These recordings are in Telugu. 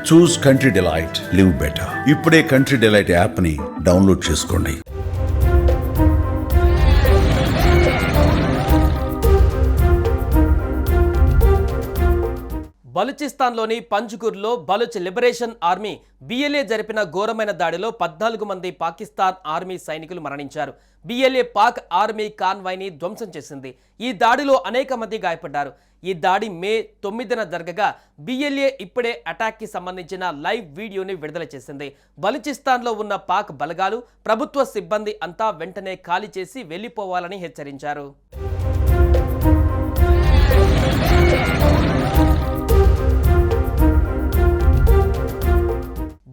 చూస్ కంట్రీ డిలైట్, లివ్ బెటర్. ఇప్పుడే కంట్రీ డిలైట్ యాప్ ని డౌన్లోడ్ చేసుకోండి. బలూచిస్తాన్లోని పంజ్గుర్లో బలూచ్ లిబరేషన్ ఆర్మీ బిఎల్ఏ జరిపిన ఘోరమైన దాడిలో 14 మంది పాకిస్తాన్ ఆర్మీ సైనికులు మరణించారు. బిఎల్ఏ పాక్ ఆర్మీ కాన్వాయ్ని ధ్వంసం చేసింది. ఈ దాడిలో అనేక మంది గాయపడ్డారు. ఈ దాడి మే 9న జరగగా బిఎల్ఏ ఇప్పుడే అటాక్కి సంబంధించిన లైవ్ వీడియోని విడుదల చేసింది. బలూచిస్తాన్లో ఉన్న పాక్ బలగాలు, ప్రభుత్వ సిబ్బంది అంతా వెంటనే ఖాళీ చేసి వెళ్లిపోవాలని హెచ్చరించారు.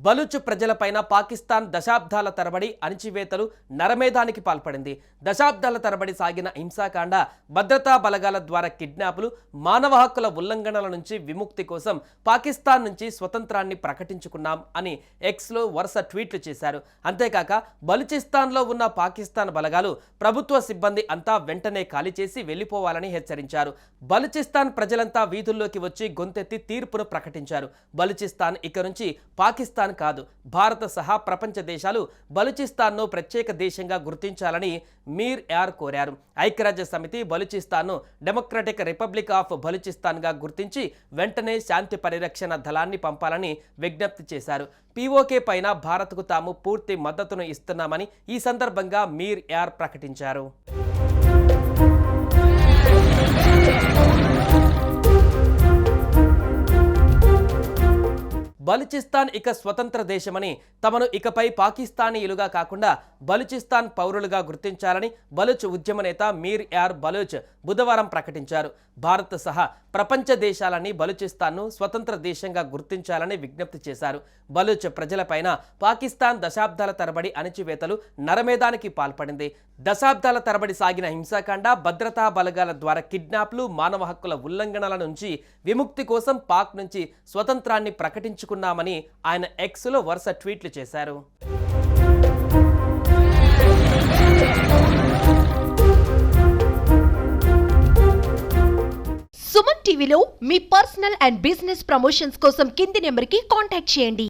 బలూచ్ ప్రజలపైన పాకిస్తాన్ దశాబ్దాల తరబడి అణచివేతలు, నరమేధానికి పాల్పడింది. దశాబ్దాల తరబడి సాగిన హింసాకాండ, భద్రతా బలగాల ద్వారా కిడ్నాపులు, మానవ హక్కుల ఉల్లంఘనల నుంచి విముక్తి కోసం పాకిస్తాన్ నుంచి స్వతంత్రాన్ని ప్రకటించుకున్నాం అని ఎక్స్లో వరుస ట్వీట్లు చేశారు. అంతేకాక బలూచిస్తాన్లో ఉన్న పాకిస్తాన్ బలగాలు, ప్రభుత్వ సిబ్బంది అంతా వెంటనే ఖాళీ చేసి వెళ్లిపోవాలని హెచ్చరించారు. బలూచిస్తాన్ ప్రజలంతా వీధుల్లోకి వచ్చి గొంతెత్తి తీర్పును ప్రకటించారు. బలూచిస్తాన్ ఇక నుంచి పాకిస్తాన్ కాదు, భారత సహా ప్రపంచ దేశాలు బలూచిస్తాన్ను ప్రత్యేక దేశంగా గుర్తించాలని మీర్ యార్ కోరారు. ఐక్యరాజ్య సమితి బలూచిస్తాన్ను డెమోక్రటిక్ రిపబ్లిక్ ఆఫ్ బలూచిస్తాన్గా గుర్తించి వెంటనే శాంతి పరిరక్షణ దళాన్ని పంపాలని విజ్ఞప్తి చేశారు. పీఓకే పైన భారత్కు తాము పూర్తి మద్దతును ఇస్తున్నామని ఈ సందర్భంగా మీర్ యార్ ప్రకటించారు. బలూచిస్తాన్ ఇక స్వతంత్ర దేశమని, తమను ఇకపై పాకిస్తానీయులుగా కాకుండా బలూచిస్తాన్ పౌరులుగా గుర్తించాలని బలూచ్ ఉద్యమ నేత మీర్ యార్ బలూచ్ బుధవారం ప్రకటించారు. భారత్ సహా ప్రపంచ దేశాలని బలూచిస్తాన్ను స్వతంత్ర దేశంగా గుర్తించాలని విజ్ఞప్తి చేశారు. బలూచ్ ప్రజలపైన పాకిస్తాన్ దశాబ్దాల తరబడి అణచివేతలు, నరమేధానికి పాల్పడింది. దశాబ్దాల తరబడి సాగిన హింసాకాండ, భద్రతా బలగాల ద్వారా కిడ్నాప్లు, మానవ హక్కుల ఉల్లంఘనల నుంచి విముక్తి కోసం పాక్ నుంచి స్వతంత్రాన్ని ప్రకటించుకున్నామని ఆయన ఎక్స్లో వరుస ట్వీట్లు చేశారు. సుమన్ టీవీలో మీ పర్సనల్ అండ్ బిజినెస్ ప్రమోషన్స్ కోసం కింది నెంబర్కి కాంటాక్ట్ చేయండి.